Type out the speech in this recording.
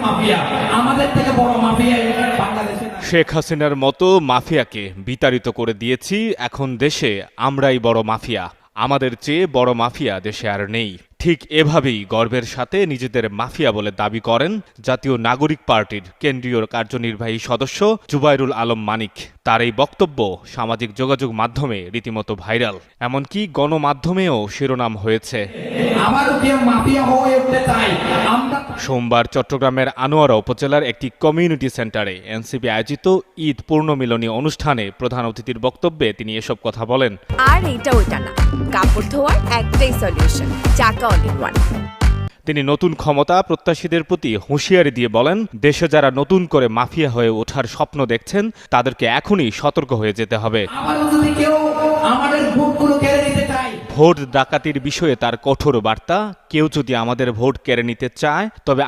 Mafia, আমাদের থেকে বড় মাফিয়া বাংলাদেশে। শেখ হাসিনার মতো মাফিয়াকে বিতাড়িত করে দিয়েছি, এখন দেশে আমরাই বড় মাফিয়া, আমাদের চেয়ে বড় মাফিয়া দেশে আর নেই। ঠিক এভাবেই গর্বের সাথে নিজেদের মাফিয়া বলে দাবি করেন জাতীয় নাগরিক পার্টির কেন্দ্রীয় কার্যনির্বাহী সদস্য জুবাইরুল আলম মানিক। তার এই বক্তব্য সামাজিক যোগাযোগ মাধ্যমে রীতিমতো ভাইরাল, এমনকি গণমাধ্যমেও শিরোনাম হয়েছে। সোমবার চট্টগ্রামের আনোয়ারা উপজেলার একটি কমিউনিটি সেন্টারে এনসিপি আয়োজিত ঈদ পূর্ণমিলনী অনুষ্ঠানে প্রধান অতিথির বক্তব্যে তিনি এসব কথা বলেন। আর এটা ওইটা না, কাপড় ধোয়ার একটাই সলিউশন, চাকা অল ইন ওয়ান। তিনি নতুন ক্ষমতা প্রত্যাশীদের প্রতি হুঁশিয়ারি দিয়ে বলেন, দেশে যারা নতুন করে মাফিয়া হয়ে ওঠার স্বপ্ন দেখছেন তাদেরকে এখনই সতর্ক হয়ে যেতে হবে। ভোট ডাকাতির বিষয়ে তার কঠোর বার্তা, কেউ যদি আমাদের ভোট কেড়ে নিতে চায় তবে